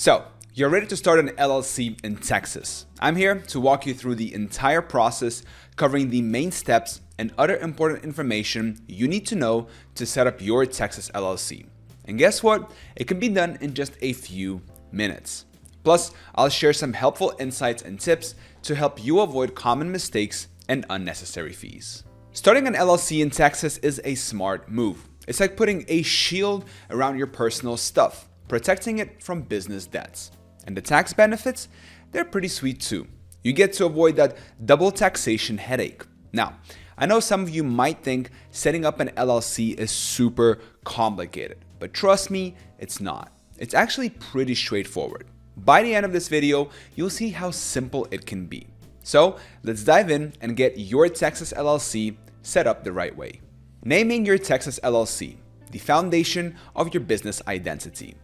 So, you're ready to start an LLC in Texas. I'm here to walk you through the entire process, covering the main steps and other important information you need to know to set up your Texas LLC. And guess what? It can be done in just a few minutes. Plus, I'll share some helpful insights and tips to help you avoid common mistakes and unnecessary fees. Starting an LLC in Texas is a smart move. It's like putting a shield around your personal stuff, protecting it from business debts. And the tax benefits, they're pretty sweet too. You get to avoid that double taxation headache. Now, I know some of you might think setting up an LLC is super complicated, but trust me, it's not. It's actually pretty straightforward. By the end of this video, you'll see how simple it can be. So let's dive in and get your Texas LLC set up the right way. Naming your Texas LLC, the foundation of your business identity.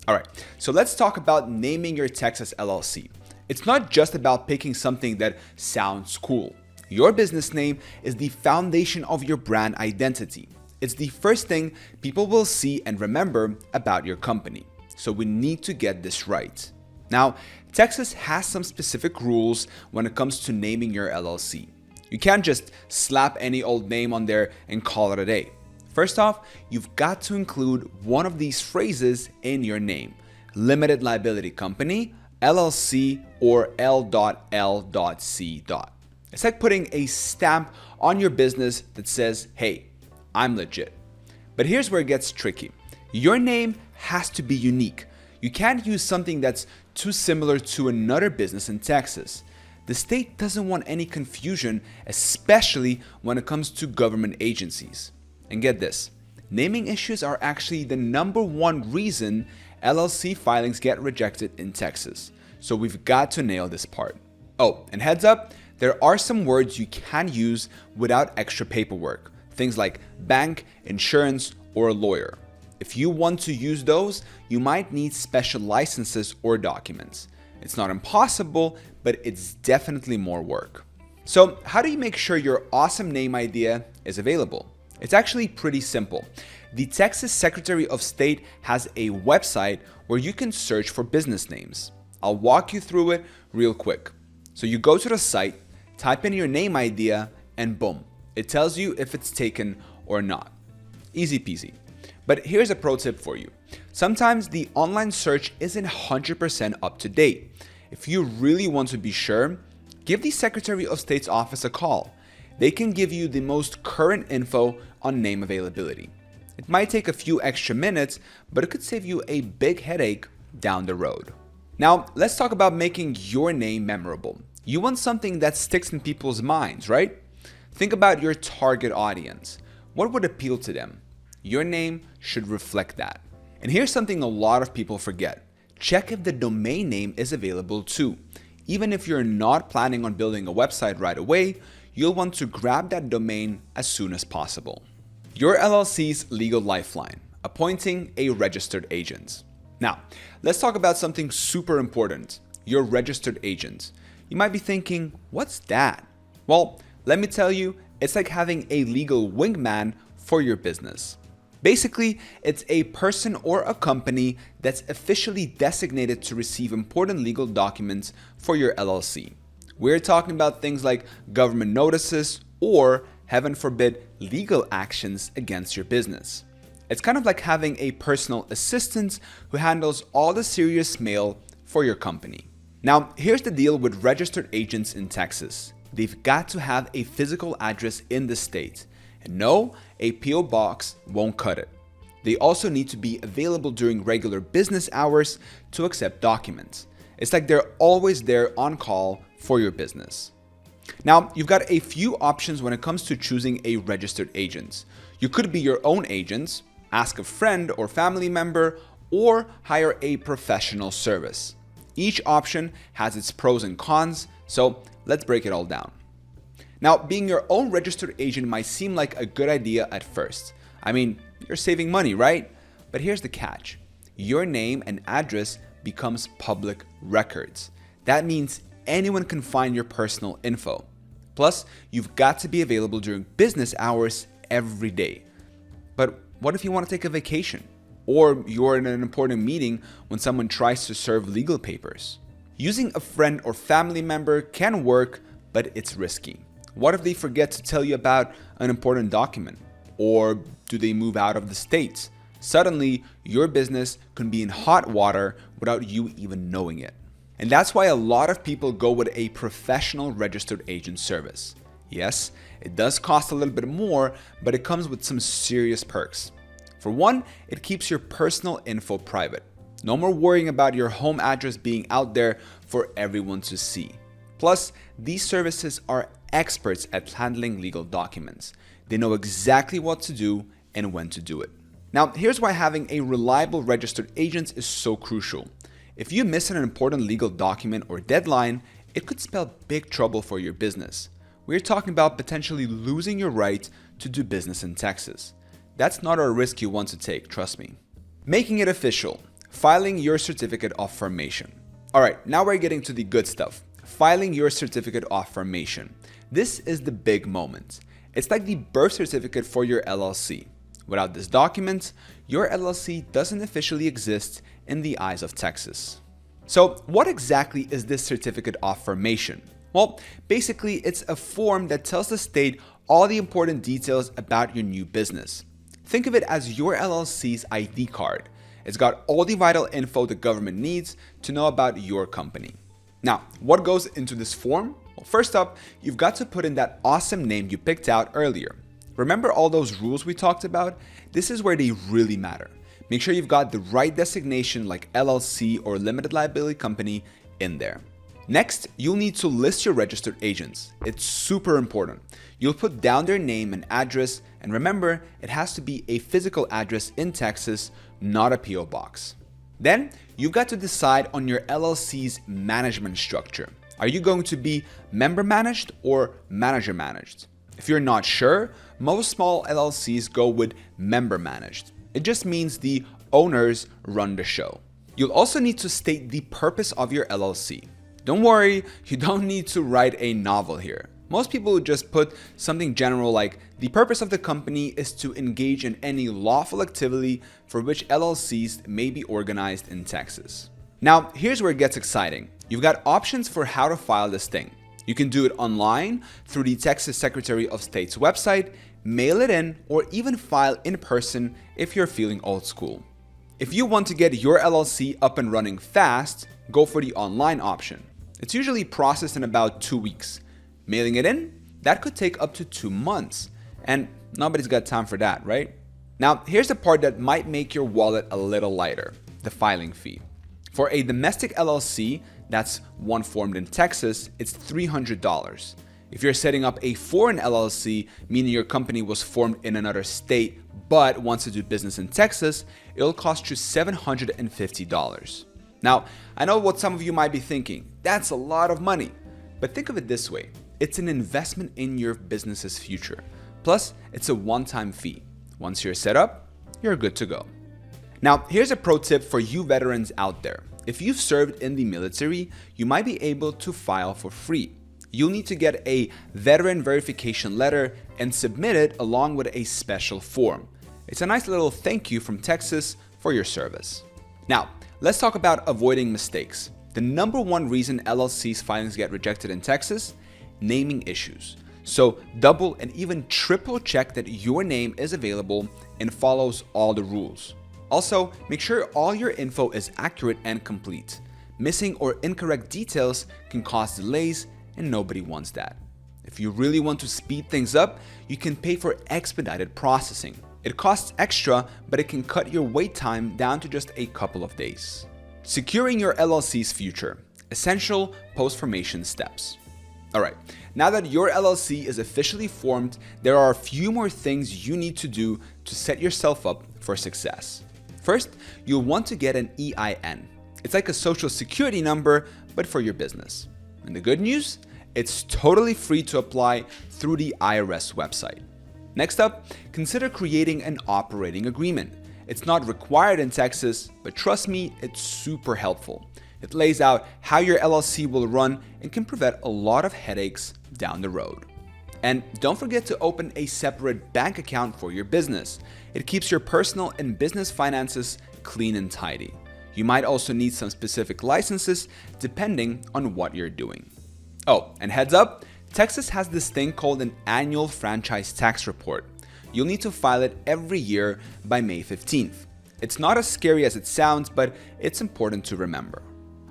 All right, so let's talk about naming your Texas LLC. It's not just about picking something that sounds cool. Your business name is the foundation of your brand identity. It's the first thing people will see and remember about your company. So we need to get this right. Now, Texas has some specific rules when it comes to naming your LLC. You can't just slap any old name on there and call it a day. First off, you've got to include one of these phrases in your name: limited liability company, LLC, or L.L.C. It's like putting a stamp on your business that says, hey, I'm legit. But here's where it gets tricky. Your name has to be unique. You can't use something that's too similar to another business in Texas. The state doesn't want any confusion, especially when it comes to government agencies. And get this, naming issues are actually the #1 reason LLC filings get rejected in Texas. So we've got to nail this part. Oh, and heads up, there are some words you can use without extra paperwork. Things like bank, insurance, or a lawyer. If you want to use those, you might need special licenses or documents. It's not impossible, but it's definitely more work. So how do you make sure your awesome name idea is available? It's actually pretty simple. The Texas Secretary of State has a website where you can search for business names. I'll walk you through it real quick. So you go to the site, type in your name idea, and boom, it tells you if it's taken or not. Easy peasy. But here's a pro tip for you. Sometimes the online search isn't 100% up to date. If you really want to be sure, give the Secretary of State's office a call. They can give you the most current info on name availability. It might take a few extra minutes, but it could save you a big headache down the road. Now, let's talk about making your name memorable. You want something that sticks in people's minds, right? Think about your target audience. What would appeal to them? Your name should reflect that. And here's something a lot of people forget. Check if the domain name is available too. Even if you're not planning on building a website right away, you'll want to grab that domain as soon as possible. Your LLC's legal lifeline: appointing a registered agent. Now, let's talk about something super important: your registered agent. You might be thinking, what's that? Well, let me tell you, it's like having a legal wingman for your business. Basically, it's a person or a company that's officially designated to receive important legal documents for your LLC. We're talking about things like government notices or, heaven forbid, legal actions against your business. It's kind of like having a personal assistant who handles all the serious mail for your company. Now, here's the deal with registered agents in Texas. They've got to have a physical address in the state. And no, a P.O. box won't cut it. They also need to be available during regular business hours to accept documents. It's like they're always there on call for your business. Now, you've got a few options when it comes to choosing a registered agent. You could be your own agent, ask a friend or family member, or hire a professional service. Each option has its pros and cons, so let's break it all down. Now, being your own registered agent might seem like a good idea at first. I mean, you're saving money, right? But here's the catch. Your name and address becomes public records. That means anyone can find your personal info. Plus, you've got to be available during business hours every day. But what if you want to take a vacation? or you're in an important meeting when someone tries to serve legal papers. Using a friend or family member can work, but it's risky. What if they forget to tell you about an important document? Or do they move out of the state? Suddenly, your business can be in hot water without you even knowing it. And that's why a lot of people go with a professional registered agent service. Yes, it does cost a little bit more, but it comes with some serious perks. For one, it keeps your personal info private. No more worrying about your home address being out there for everyone to see. Plus, these services are experts at handling legal documents. They know exactly what to do and when to do it. Now, here's why having a reliable registered agent is so crucial. If you miss an important legal document or deadline, it could spell big trouble for your business. We're talking about potentially losing your right to do business in Texas. That's not a risk you want to take, trust me. Making it official, filing your certificate of formation. All right, now we're getting to the good stuff. Filing your certificate of formation. This is the big moment. It's like the birth certificate for your LLC. Without this document, your LLC doesn't officially exist in the eyes of Texas. So what exactly is this certificate of formation? Well, basically it's a form that tells the state all the important details about your new business. Think of it as your LLC's ID card. It's got all the vital info the government needs to know about your company. Now, what goes into this form? Well, first up, you've got to put in that awesome name you picked out earlier. Remember all those rules we talked about? This is where they really matter. Make sure you've got the right designation like LLC or limited liability company in there. Next, you'll need to list your registered agents. It's super important. You'll put down their name and address, and remember, it has to be a physical address in Texas, not a PO box. Then, you've got to decide on your LLC's management structure. Are you going to be member managed or manager managed? If you're not sure, most small LLCs go with member managed. It just means the owners run the show. You'll also need to state the purpose of your LLC. Don't worry, you don't need to write a novel here. Most people would just put something general like, the purpose of the company is to engage in any lawful activity for which LLCs may be organized in Texas. Now, here's where it gets exciting. You've got options for how to file this thing. You can do it online through the Texas Secretary of State's website, mail it in, or even file in person if you're feeling old school. If you want to get your LLC up and running fast, go for the online option. It's usually processed in about 2 weeks. Mailing it in, that could take up to 2 months. And nobody's got time for that, right? Now, here's the part that might make your wallet a little lighter, the filing fee. For a domestic LLC, that's one formed in Texas, it's $300. If you're setting up a foreign LLC, meaning your company was formed in another state but wants to do business in Texas, it'll cost you $750. Now, I know what some of you might be thinking, that's a lot of money. But think of it this way, it's an investment in your business's future. Plus, it's a one-time fee. Once you're set up, you're good to go. Now, here's a pro tip for you veterans out there. If you've served in the military, you might be able to file for free. You'll need to get a veteran verification letter and submit it along with a special form. It's a nice little thank you from Texas for your service. Now, let's talk about avoiding mistakes. The number one reason LLC's filings get rejected in Texas? Naming issues. So double and even triple check that your name is available and follows all the rules. Also, make sure all your info is accurate and complete. Missing or incorrect details can cause delays, and nobody wants that. If you really want to speed things up, you can pay for expedited processing. It costs extra, but it can cut your wait time down to just a couple of days. Securing your LLC's future. Essential post-formation steps. Alright, now that your LLC is officially formed, there are a few more things you need to do to set yourself up for success. First, you'll want to get an EIN. It's like a social security number, but for your business. And the good news? It's totally free to apply through the IRS website. Next up, consider creating an operating agreement. It's not required in Texas, but trust me, it's super helpful. It lays out how your LLC will run and can prevent a lot of headaches down the road. And don't forget to open a separate bank account for your business. It keeps your personal and business finances clean and tidy. You might also need some specific licenses depending on what you're doing. Oh, and heads up, Texas has this thing called an annual franchise tax report. You'll need to file it every year by May 15th. It's not as scary as it sounds, but it's important to remember.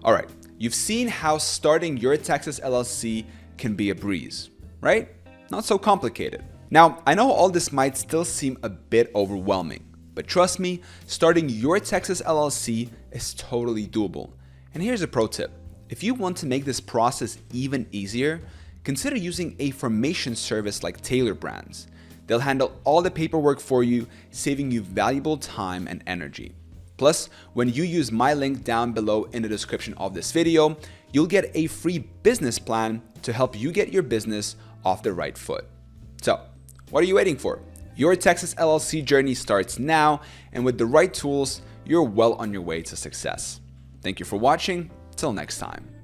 All right, you've seen how starting your Texas LLC can be a breeze, right? Not so complicated. Now, I know all this might still seem a bit overwhelming, but trust me, starting your Texas LLC is totally doable. And here's a pro tip. If you want to make this process even easier, consider using a formation service like Taylor Brands. They'll handle all the paperwork for you, saving you valuable time and energy. Plus, when you use my link down below in the description of this video, you'll get a free business plan to help you get your business off the right foot. So, what are you waiting for? Your Texas LLC journey starts now, and with the right tools, you're well on your way to success. Thank you for watching. Till next time.